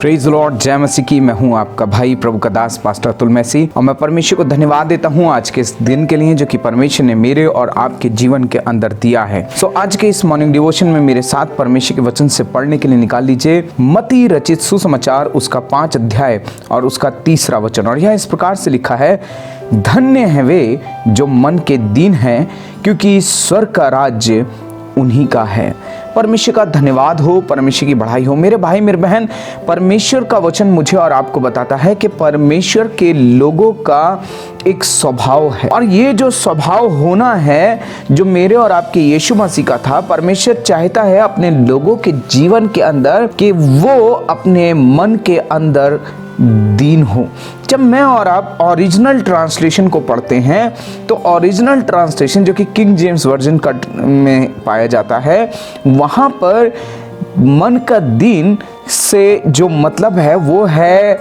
Praise Lord, जय मसीह की। मैं हूं आपका भाई प्रभु का दास पास्टर अतुल मैसी, और मैं परमेश्वर को धन्यवाद देता हूं आज के इस दिन के लिए जो कि परमेश्वर ने मेरे और आपके जीवन के अंदर दिया है। आज के इस मॉर्निंग डिवोशन में मेरे साथ परमेश्वर के वचन से पढ़ने के लिए निकाल लीजिए मत्ती रचित सुसमाचार, उसका 5 अध्याय और उसका 3 वचन। और यह इस प्रकार से लिखा है, धन्य है वे जो मन के दीन हैं, क्योंकि स्वर्ग का राज्य उन्हीं का है। परमेश्वर का धन्यवाद हो, परमेश्वर की बढ़ाई हो। मेरे भाई मेरे बहन, परमेश्वर का वचन मुझे और आपको बताता है कि परमेश्वर के लोगों का एक स्वभाव है, और ये जो स्वभाव होना है जो मेरे और आपके यीशु मसीह का था, परमेश्वर चाहता है अपने लोगों के जीवन के अंदर कि वो अपने मन के अंदर दीन हो। जब मैं और आप ओरिजिनल ट्रांसलेशन को पढ़ते हैं तो ओरिजिनल ट्रांसलेशन जो कि किंग जेम्स वर्जन में पाया जाता है, वहाँ पर मन का दीन से जो मतलब है वो है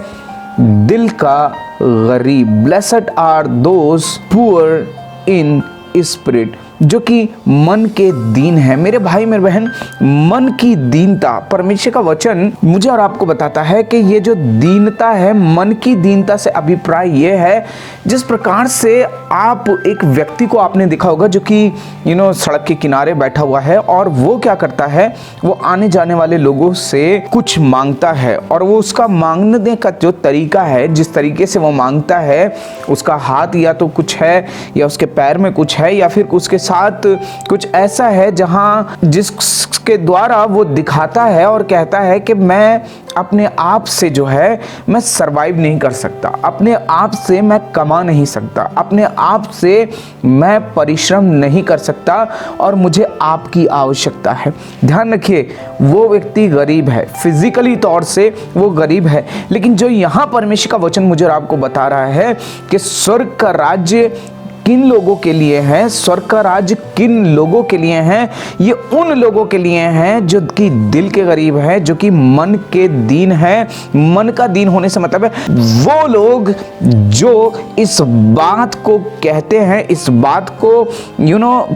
दिल का गरीब। Blessed are those poor in spirit, जो कि मन के दीन है। मेरे भाई मेरे बहन, मन की दीनता, परमेश्वर का वचन मुझे और आपको बताता है कि ये जो दीनता है, मन की दीनता से अभिप्राय ये है जिस प्रकार से आप एक व्यक्ति को आपने देखा होगा जो कि सड़क के किनारे बैठा हुआ है, और वो क्या करता है, वो आने जाने वाले लोगों से कुछ मांगता है, और वो उसका मांगने का जो तरीका है, जिस तरीके से वो मांगता है, उसका हाथ या तो कुछ है या उसके पैर में कुछ है या फिर उसके साथ कुछ ऐसा है जिसके द्वारा वो दिखाता है और कहता है कि मैं अपने आप से जो है मैं सरवाइव नहीं कर सकता, अपने आप से मैं कमा नहीं सकता, अपने आप से मैं परिश्रम नहीं कर सकता, और मुझे आपकी आवश्यकता है। ध्यान रखिए, वो व्यक्ति गरीब है, फिजिकली तौर से वो गरीब है, लेकिन जो यहाँ परमेश्वर का वचन मुझे और आपको बता रहा है कि स्वर्ग का राज्य किन लोगों के लिए है, स्वर्ग का राज्य किन लोगों के लिए है, ये उन लोगों के लिए है जो कि दिल के गरीब है, जो कि मन के दीन है। मन का दीन होने से मतलब है वो लोग जो इस बात को कहते हैं, इस बात को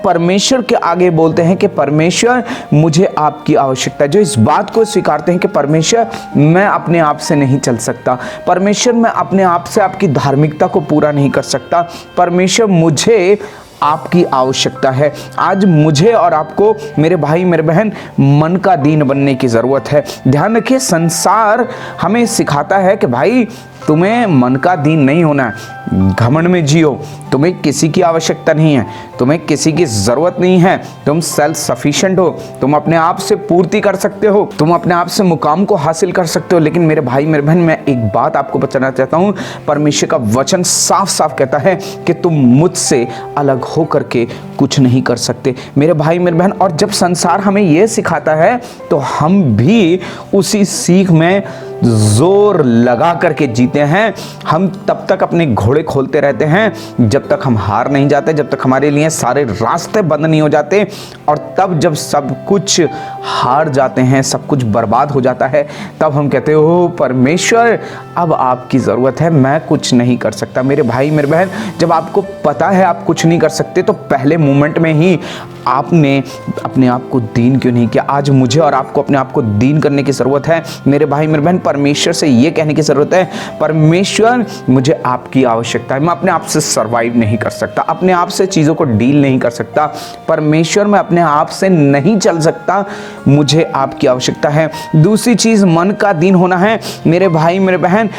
परमेश्वर के आगे बोलते हैं कि परमेश्वर मुझे आपकी आवश्यकता है, जो इस बात को स्वीकारते हैं कि परमेश्वर मैं अपने आप से नहीं चल सकता, परमेश्वर मैं अपने आप से आपकी धार्मिकता को पूरा नहीं कर सकता, परमेश्वर मुझे आपकी आवश्यकता है। आज मुझे और आपको, मेरे भाई मेरे बहन, मन का दीन बनने की जरूरत है। ध्यान रखिए, संसार हमें सिखाता है कि भाई तुम्हें मन का दीन नहीं होना है, घमंड में जियो, तुम्हें किसी की आवश्यकता नहीं है, तुम्हें किसी की जरूरत नहीं है, तुम सेल्फ सफिशिएंट हो, तुम अपने आप से पूर्ति कर सकते हो, तुम अपने आप से मुकाम को हासिल कर सकते हो। लेकिन मेरे भाई मेरे बहन, मैं एक बात आपको बताना चाहता हूँ, परमेश्वर का वचन साफ साफ कहता है कि तुम मुझसे अलग होकर के कुछ नहीं कर सकते। मेरे भाई मेरे बहन, और जब संसार हमें यह सिखाता है तो हम भी उसी सीख में जोर लगा करके जीते हैं। हम तब तक अपने घोड़े खोलते रहते हैं जब तक हम हार नहीं जाते, जब तक हमारे लिए सारे रास्ते बंद नहीं हो जाते, और तब जब सब कुछ हार जाते हैं, सब कुछ बर्बाद हो जाता है, तब हम कहते हो परमेश्वर अब आपकी ज़रूरत है, मैं कुछ नहीं कर सकता। मेरे भाई मेरे बहन, जब आपको पता है आप कुछ नहीं कर सकते तो पहले मोमेंट में ही आपने अपने आप को दीन क्यों नहीं किया? आज मुझे और आपको अपने आप को दीन करने की ज़रूरत है। मेरे भाई मेरे बहन, परमेश्वर से ये कहने की ज़रूरत है, परमेश्वर मुझे आपकी आवश्यकता है, मैं अपने आप से सरवाइव नहीं कर सकता, अपने आप से चीज़ों को डील नहीं कर सकता, परमेश्वर मैं अपने आप से नहीं चल सकता, मुझे आपकी आवश्यकता है। दूसरी चीज़ मन का दीन होना है। मेरे भाई मेरे बहन,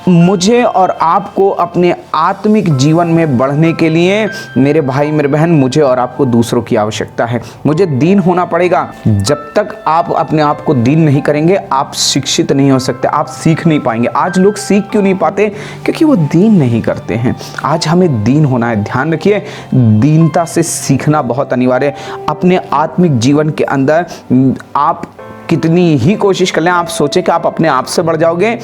मुझे और आपको अपने आत्मिक जीवन में बढ़ने के लिए, मेरे भाई मेरे बहन, मुझे और आपको दूसरों की आवश्यकता है। मुझे दीन होना पड़ेगा। जब तक आप अपने आप को दीन नहीं करेंगे, आप शिक्षित नहीं हो सकते, आप सीख नहीं पाएंगे। आज लोग सीख क्यों नहीं पाते? क्योंकि वो दीन नहीं करते हैं। आज हमें दीन होना है। ध्यान रखिए, दीनता से सीखना बहुत अनिवार्य है। अपने आत्मिक जीवन के अंदर आप कितनी ही कोशिश कर लें, आप सोचें कि आप अपने आप से बढ़ जाओगे,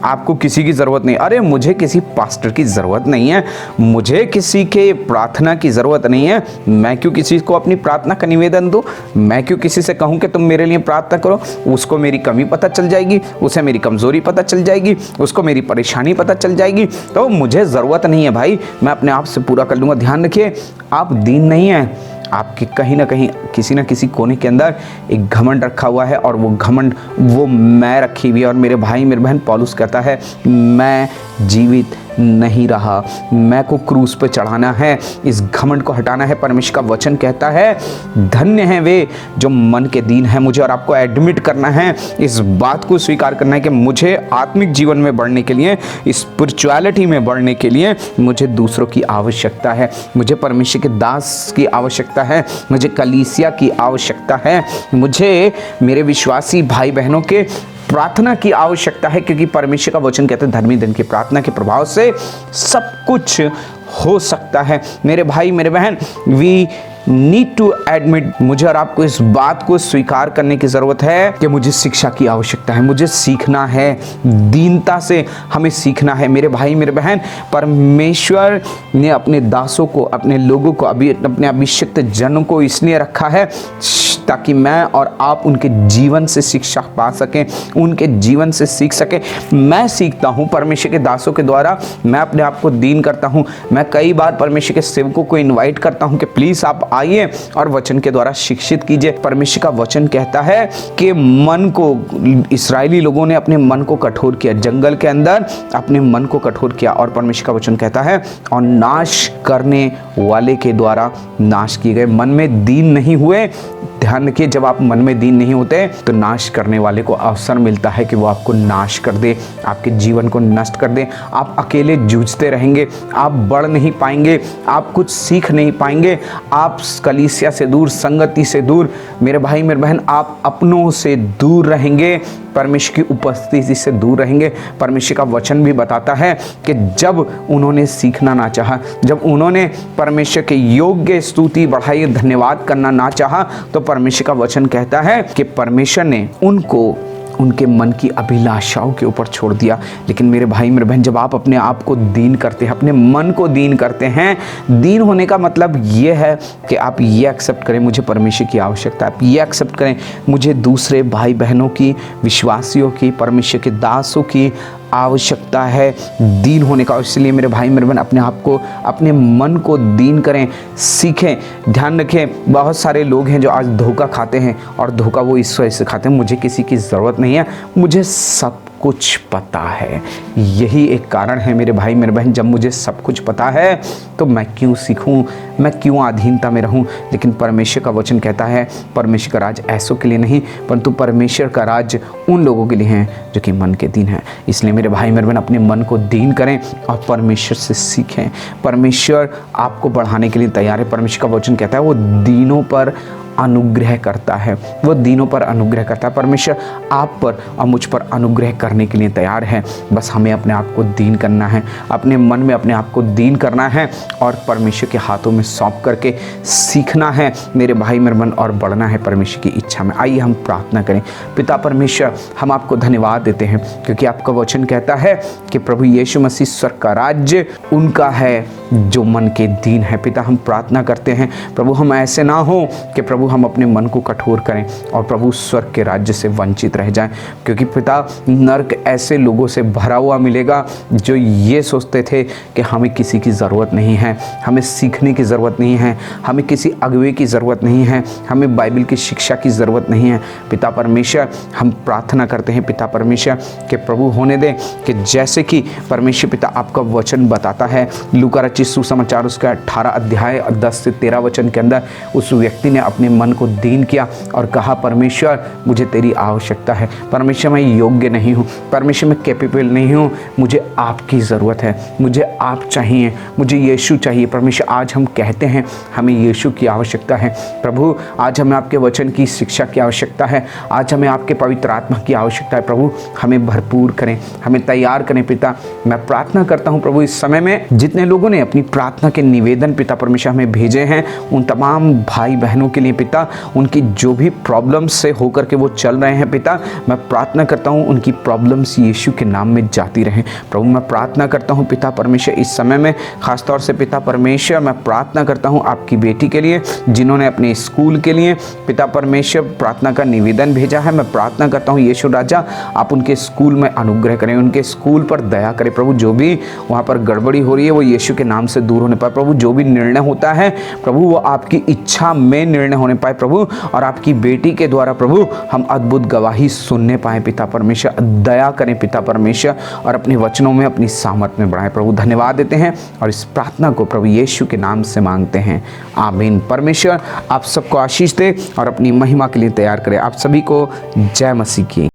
आपको किसी की ज़रूरत नहीं। अरे मुझे किसी पास्टर की ज़रूरत नहीं है, मुझे किसी के प्रार्थना की ज़रूरत नहीं है, मैं क्यों किसी को अपनी प्रार्थना का निवेदन दूँ? मैं क्यों किसी से कहूँ कि तुम मेरे लिए प्रार्थना करो? उसको मेरी कमी पता चल जाएगी, उसे मेरी कमज़ोरी पता चल जाएगी, उसको मेरी परेशानी पता चल जाएगी, तो मुझे ज़रूरत नहीं है भाई, मैं अपने आप से पूरा कर लूँगा। ध्यान रखिए, आप दीन नहीं हैं, आपके कहीं ना कहीं किसी न किसी कोने के अंदर एक घमंड रखा हुआ है, और वो घमंड वो मैं रखी हुई है। और मेरे भाई मेरे बहन, पौलुस कहता है मैं जीवित नहीं रहा, मैं को क्रूस पे चढ़ाना है, इस घमंड को हटाना है। परमेश्वर का वचन कहता है धन्य हैं वे जो मन के दीन हैं। मुझे और आपको एडमिट करना है, इस बात को स्वीकार करना है कि मुझे आत्मिक जीवन में बढ़ने के लिए, स्पिरिचुअलिटी में बढ़ने के लिए मुझे दूसरों की आवश्यकता है, मुझे परमेश्वर के दास की आवश्यकता है, मुझे कलीसिया की आवश्यकता है, मुझे मेरे विश्वासी भाई बहनों के प्रार्थना की आवश्यकता है। क्योंकि परमेश्वर का वचन कहते हैं धर्मी जन की प्रार्थना के प्रभाव से सब कुछ हो सकता है। मेरे भाई मेरे बहन, वी नीड टू एडमिट, मुझे और आपको इस बात को स्वीकार करने की जरूरत है कि मुझे शिक्षा की आवश्यकता है, मुझे सीखना है, दीनता से हमें सीखना है। मेरे भाई मेरे बहन, परमेश्वर ने अपने दासों को, अपने लोगों को, अपने अभिषिक्त जनों को इसलिए रखा है ताकि मैं और आप उनके जीवन से शिक्षा पा सकें, उनके जीवन से सीख सकें। मैं सीखता हूं परमेश्वर के दासों के द्वारा, मैं अपने आप को दीन करता हूं। मैं कई बार परमेश्वर के सेवकों को इनवाइट करता हूं कि प्लीज आप आइए और वचन के द्वारा शिक्षित कीजिए। परमेश्वर का वचन कहता है कि मन को, इस्राएली लोगों ने अपने मन को कठोर किया, जंगल के अंदर अपने मन को कठोर किया, और परमेश्वर का वचन कहता है और नाश करने वाले के द्वारा नाश किए गए। मन में दीन नहीं हुए। ध्यान रखिए, जब आप मन में दीन नहीं होते तो नाश करने वाले को अवसर मिलता है कि वो आपको नाश कर दे, आपके जीवन को नष्ट कर दे। आप अकेले जूझते रहेंगे, आप बढ़ नहीं पाएंगे, आप कुछ सीख नहीं पाएंगे, आप कलीसिया से दूर, संगति से दूर, मेरे भाई मेरे बहन, आप अपनों से दूर रहेंगे, परमेश्वर की उपस्थिति से दूर रहेंगे। परमेश्वर का वचन भी बताता है कि जब उन्होंने सीखना ना चाहा, जब उन्होंने परमेश्वर के योग्य स्तुति बढ़ाई, धन्यवाद करना ना चाहा, तो परमेश्वर का वचन कहता है कि परमेश्वर ने उनको उनके मन की अभिलाषाओं के ऊपर छोड़ दिया। लेकिन मेरे भाई मेरे बहन, जब आप अपने आप को दीन करते हैं, अपने मन को दीन करते हैं, दीन होने का मतलब ये है कि आप ये एक्सेप्ट करें मुझे परमेश्वर की आवश्यकता है, आप ये एक्सेप्ट करें मुझे दूसरे भाई बहनों की, विश्वासियों की, परमेश्वर के दासों की आवश्यकता है दीन होने का। इसलिए मेरे भाई मेरे बहन, अपने आप को, अपने मन को दीन करें, सीखें। ध्यान रखें, बहुत सारे लोग हैं जो आज धोखा खाते हैं, और धोखा वो इस वजह से खाते हैं, मुझे किसी की ज़रूरत नहीं है, मुझे सब कुछ पता है। यही एक कारण है मेरे भाई मेरे बहन, जब मुझे सब कुछ पता है तो मैं क्यों सीखूं, मैं क्यों अधीनता में रहूं। लेकिन परमेश्वर का वचन कहता है परमेश्वर का राज ऐसों के लिए नहीं, परंतु परमेश्वर का राज उन लोगों के लिए है जो कि मन के दीन है। इसलिए मेरे भाई मेरे बहन, अपने मन को दीन करें और परमेश्वर से सीखें। परमेश्वर आपको बढ़ाने के लिए तैयार है। परमेश्वर का वचन कहता है वो दीनों पर अनुग्रह करता है, वो दीनों पर अनुग्रह करता है। परमेश्वर आप पर और मुझ पर अनुग्रह करने के लिए तैयार है। बस हमें अपने आप को दीन करना है, अपने मन में अपने आप को दीन करना है और परमेश्वर के हाथों में सौंप करके सीखना है मेरे भाई मेरे मन, और बढ़ना है परमेश्वर की इच्छा में। आइए हम प्रार्थना करें। पिता परमेश्वर, हम आपको धन्यवाद देते हैं क्योंकि आपका वचन कहता है कि प्रभु यीशु मसीह स्वर्ग का राज्य उनका है जो मन के दीन है। पिता, हम प्रार्थना करते हैं प्रभु, हम ऐसे ना हो कि प्रभु हम अपने मन को कठोर करें और प्रभु स्वर्ग के राज्य से वंचित रह जाएं। क्योंकि पिता, नरक ऐसे लोगों से भरा हुआ मिलेगा जो ये सोचते थे कि हमें किसी की ज़रूरत नहीं है, हमें सीखने की ज़रूरत नहीं है, हमें किसी अगुवे की ज़रूरत नहीं है, हमें बाइबल की शिक्षा की ज़रूरत नहीं है। पिता परमेश्वर, हम प्रार्थना करते हैं पिता परमेश्वर कि प्रभु होने दें कि जैसे कि परमेश्वर पिता आपका वचन बताता है, लूका रचित सुसमाचार उसका 18 अध्याय 10 से 13 वचन के अंदर, उस व्यक्ति ने अपने मन को दीन किया और कहा परमेश्वर मुझे तेरी आवश्यकता है, परमेश्वर मैं योग्य नहीं हूँ, परमेश्वर मैं कैपेबल नहीं हूँ, मुझे आपकी ज़रूरत है, मुझे आप चाहिए, मुझे यीशु चाहिए। परमेश्वर, आज हम कहते हैं हमें यीशु की आवश्यकता है। प्रभु, आज हमें आपके वचन की शिक्षा की आवश्यकता है, आज हमें आपके पवित्र आत्मा की आवश्यकता है। प्रभु, हमें भरपूर करें, हमें तैयार करें। पिता, मैं प्रार्थना करता हूँ प्रभु, इस समय में जितने लोगों ने अपनी प्रार्थना के निवेदन पिता परमेश्वर हमें भेजे हैं, उन तमाम भाई बहनों के लिए पिता, उनकी जो भी प्रॉब्लम्स से होकर के वो चल रहे हैं पिता, मैं प्रार्थना करता हूँ उनकी प्रॉब्लम्स यीशु के नाम में जाती रहें। प्रभु मैं प्रार्थना करता हूँ पिता परमेश्वर इस समय में खासतौर से पिता परमेश्वर मैं प्रार्थना करता हूँ आपकी बेटी के लिए जिन्होंने अपने स्कूल के लिए पिता परमेश्वर प्रार्थना का निवेदन भेजा है। मैं प्रार्थना करता हूँ यीशु राजा आप उनके स्कूल में अनुग्रह करें, उनके स्कूल पर दया करें प्रभु। जो भी वहाँ पर गड़बड़ी हो रही है वो यीशु के नाम से दूर होने पाए प्रभु। जो भी निर्णय होता है प्रभु वो आपकी इच्छा में निर्णय होने पाए प्रभु, और आपकी बेटी के द्वारा प्रभु हम अद्भुत गवाही सुनने पाए पिता परमेश्वर। दया करें पिता परमेश्वर और अपने वचनों में अपनी सामर्थ्य में बढ़ाएं प्रभु। धन्यवाद देते हैं और इस प्रार्थना को प्रभु यीशु के नाम से मांगते हैं, आमीन। परमेश्वर आप सबको आशीष दे और अपनी महिमा के लिए तैयार करें। आप सभी को जय मसीह की।